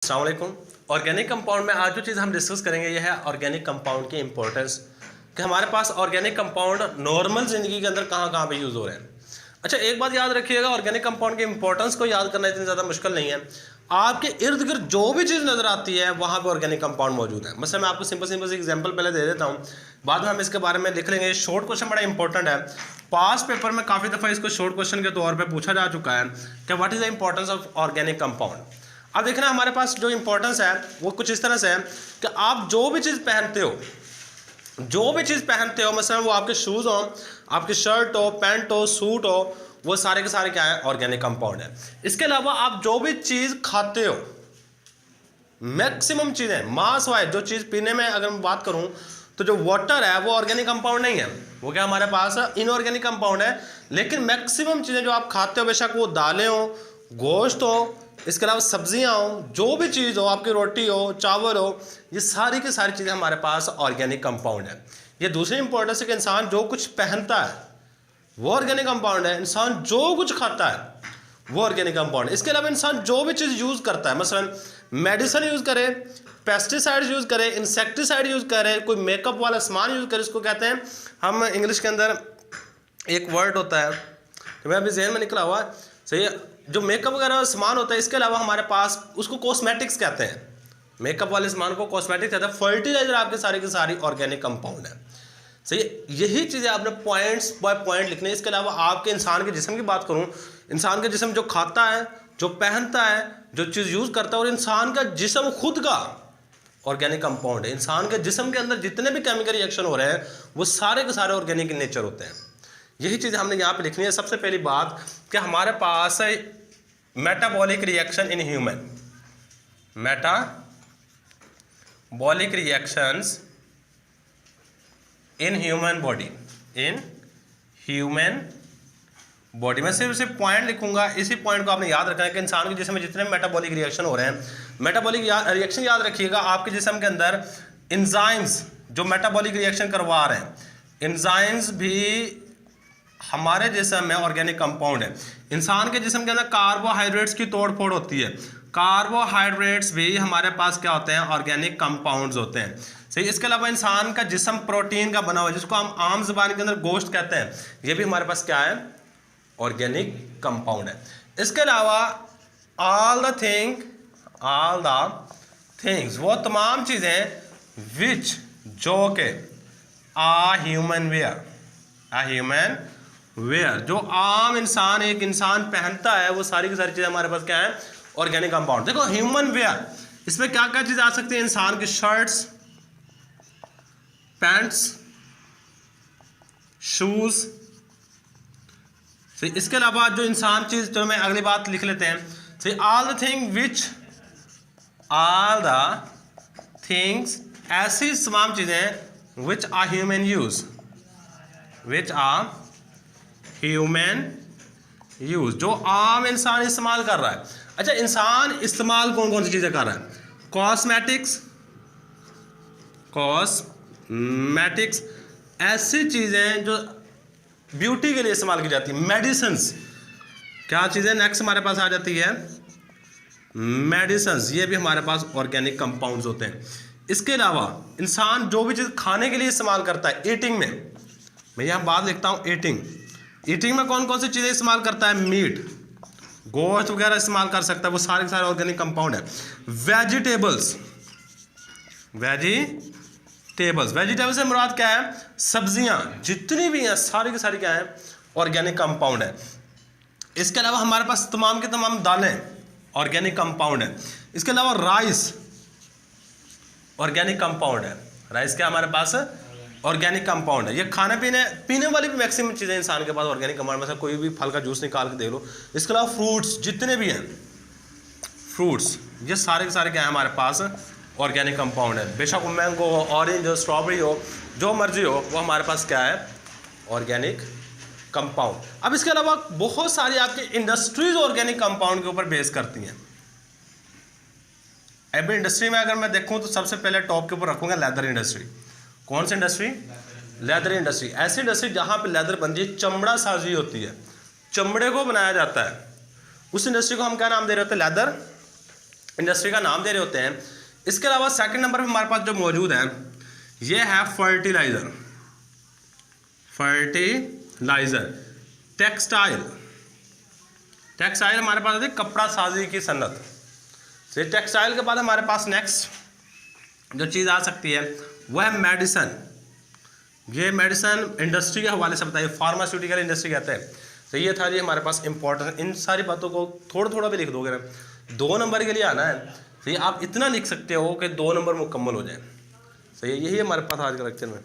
अस्सलाम वालेकुम। Organic compound में आज जो चीज़ हम डिस्कस करेंगे यह है ऑर्गेनिक कंपाउंड की इंपॉर्टेंस कि हमारे पास ऑर्गेनिक कंपाउंड नॉर्मल ज़िंदगी के अंदर कहाँ कहाँ पे यूज़ हो रहे हैं। अच्छा, एक बात याद रखिएगा, ऑर्गेनिक कंपाउंड की इंपॉर्टेंस को याद करना इतनी ज़्यादा मुश्किल नहीं है। आपके इर्द गिर्द जो भी चीज़ नज़र आती है वहाँ पे ऑर्गेनिक कंपाउंड मौजूद है। मतलब मैं आपको सिंपल से एग्जांपल पहले दे देता हूँ, बाद में हम इसके बारे में लिख लेंगे। शॉर्ट क्वेश्चन बड़ा इंपॉर्टेंट है, पास पेपर में काफ़ी दफ़ा इसको शॉर्ट क्वेश्चन के तौर पर पूछा जा चुका है कि what is the importance of organic compound. अब देखना हमारे पास जो इंपॉर्टेंस है वो कुछ इस तरह से है कि आप जो भी चीज़ पहनते हो, मसलन वो आपके शूज़ हो, आपकी शर्ट हो, पैंट हो, सूट हो, वो सारे के सारे क्या है, ऑर्गेनिक कंपाउंड है। इसके अलावा आप जो भी चीज़ खाते हो, मैक्सिमम चीज़ें मास वाइज जो चीज़ पीने में अगर मैं बात करूं तो जो वाटर है वो ऑर्गेनिक कंपाउंड नहीं है, वो क्या हमारे पास इनऑर्गेनिक कंपाउंड है। लेकिन मैक्सिमम चीज़ें जो आप खाते हो, बेशक वो दालें हो, गोश्त हो, इसके अलावा सब्जियां हो, जो भी चीज़ हो, आपकी रोटी हो, चावल हो, ये सारी की सारी चीज़ें हमारे पास ऑर्गेनिक कंपाउंड है। ये दूसरी इंपॉर्टेंस है कि इंसान जो कुछ पहनता है वो ऑर्गेनिक कंपाउंड है, इंसान जो कुछ खाता है वो ऑर्गेनिक कंपाउंड है। इसके अलावा इंसान जो भी चीज़ यूज़ करता है, मसलन मेडिसिन यूज़ करे, पेस्टिसाइड्स यूज़ करे, इंसेक्टिसाइड यूज़ करे, कोई मेकअप वाला सामान यूज़ करे, इसको कहते हैं हम इंग्लिश के अंदर एक वर्ड होता है तो मैं अभी जहन में निकला हुआ, सही है, जो मेकअप वगैरह सामान होता है। इसके अलावा हमारे पास उसको कॉस्मेटिक्स कहते हैं, मेकअप वाले सामान को कॉस्मेटिक्स कहते हैं। फर्टिलाइजर आपके सारी की सारी ऑर्गेनिक कंपाउंड है, सही है। यही चीज़ें आपने पॉइंट्स बाय पॉइंट लिखने हैं। इसके अलावा आपके इंसान के जिस्म की बात करूं, इंसान का जिस्म जो खाता है, जो पहनता है, जो चीज़ यूज़ करता है, और इंसान का जिस्म खुद का ऑर्गेनिक कंपाउंड है। इंसान के जिस्म के अंदर जितने भी केमिकल रिएक्शन हो रहे हैं वो सारे के सारे ऑर्गेनिक इन नेचर होते हैं। यही चीज़ हमने यहाँ पे लिखनी है। सबसे पहली बात कि हमारे पास है metabolic reaction in human, metabolic reactions in human body. मैं सिर्फ पॉइंट लिखूंगा, इसी पॉइंट को आपने याद रखना है कि इंसान के जिस्म में जितने मेटाबॉलिक रिएक्शन हो रहे हैं, मेटाबॉलिक रिएक्शन याद रखिएगा। आपके जिस्म के अंदर एंजाइम्स जो मेटाबॉलिक रिएक्शन करवा रहे हैं, एंजाइम्स भी हमारे जिस्म में ऑर्गेनिक कंपाउंड है। इंसान के जिस्म के अंदर कार्बोहाइड्रेट्स की तोड़ फोड़ होती है, कार्बोहाइड्रेट्स भी हमारे पास क्या होते हैं, ऑर्गेनिक कंपाउंड्स होते हैं, सही। इसके अलावा इंसान का जिस्म प्रोटीन का बना हुआ है, जिसको हम आम जुबान के अंदर गोश्त कहते हैं, ये भी हमारे पास क्या है, ऑर्गेनिक कंपाउंड है। इसके अलावा ऑल द थिंग्स वो तमाम चीज़ें विच जो के ह्यूमन वेयर जो आम इंसान एक इंसान पहनता है, वो सारी की सारी चीज़ें हमारे पास क्या है, ऑर्गेनिक कंपाउंड। देखो ह्यूमन वेयर, इसमें क्या क्या चीज़ आ सकती है, इंसान की शर्ट्स, पैंट्स, शूज। इसके अलावा जो इंसान चीज, जो मैं अगली बात लिख लेते हैं, ऑल द थिंग्स ऐसी तमाम चीजें विच आर ह्यूमन यूज जो आम इंसान इस्तेमाल कर रहा है। अच्छा, इंसान इस्तेमाल कौन कौन सी चीजें कर रहा है, कॉस्मेटिक्स ऐसी चीजें जो ब्यूटी के लिए इस्तेमाल की जाती है। मेडिसिन्स क्या चीज़ें, नेक्स्ट हमारे पास आ जाती है मेडिसिन्स, ये भी हमारे पास ऑर्गेनिक कंपाउंड्स होते हैं। इसके अलावा इंसान जो भी चीज़ खाने के लिए इस्तेमाल करता है, ईटिंग में, मैं यहाँ बात लिखता हूँ, ईटिंग में कौन कौन सी चीज़ें इस्तेमाल करता है, मीट, गोश्त वगैरह इस्तेमाल कर सकता है, वो सारे के सारे ऑर्गेनिक कंपाउंड है। वेजिटेबल्स से मुराद क्या है, सब्जियां जितनी भी हैं सारी की सारी क्या है, ऑर्गेनिक कंपाउंड है। इसके अलावा हमारे पास तमाम के तमाम दालें ऑर्गेनिक कंपाउंड है। इसके अलावा राइस ऑर्गेनिक कंपाउंड है, राइस क्या हमारे पास ऑर्गेनिक कंपाउंड है। ये खाने पीने वाली भी मैक्सिमम चीज़ें इंसान के पास ऑर्गेनिक कंपाउंड में, कोई भी फल का जूस निकाल के दे लो। इसके अलावा फ्रूट्स जितने भी हैं, फ्रूट्स ये सारे के सारे क्या है हमारे पास ऑर्गेनिक कंपाउंड है। बेशक मैंगो हो, ऑरेंज हो, स्ट्रॉबेरी हो, जो मर्जी हो, वो हमारे पास क्या है, ऑर्गेनिक कंपाउंड। अब इसके अलावा बहुत सारी आपकी इंडस्ट्रीज ऑर्गेनिक कंपाउंड के ऊपर बेस करती हैं। अभी इंडस्ट्री में अगर मैं देखूं तो सबसे पहले टॉप के ऊपर रखूंगा लेदर इंडस्ट्री। कौन सी इंडस्ट्री, लेदर इंडस्ट्री। ऐसी इंडस्ट्री जहां पे लेदर बनती है, चमड़ा साजी होती है, चमड़े को बनाया जाता है, उस इंडस्ट्री को हम क्या नाम दे रहे होते हैं, लेदर इंडस्ट्री का नाम दे रहे होते हैं। इसके अलावा सेकंड नंबर पे हमारे पास जो मौजूद है ये है फर्टिलाइजर, टेक्सटाइल हमारे पास है कपड़ा साजी की सन्नत। तो टेक्सटाइल के बाद हमारे पास नेक्स्ट जो चीज़ आ सकती है वह है मेडिसन। ये मेडिसन इंडस्ट्री के हवाले से बताइए, फार्मास्यूटिकल इंडस्ट्री कहते हैं। तो ये था जी हमारे पास इंपॉर्टेंट। इन सारी बातों को थोड़ा थोड़ा भी लिख दोगे ना, 2 नंबर के लिए आना है, तो ये आप इतना लिख सकते हो कि 2 नंबर मुकम्मल हो जाए। सही है, यही हमारे पास आज का लेक्चर में।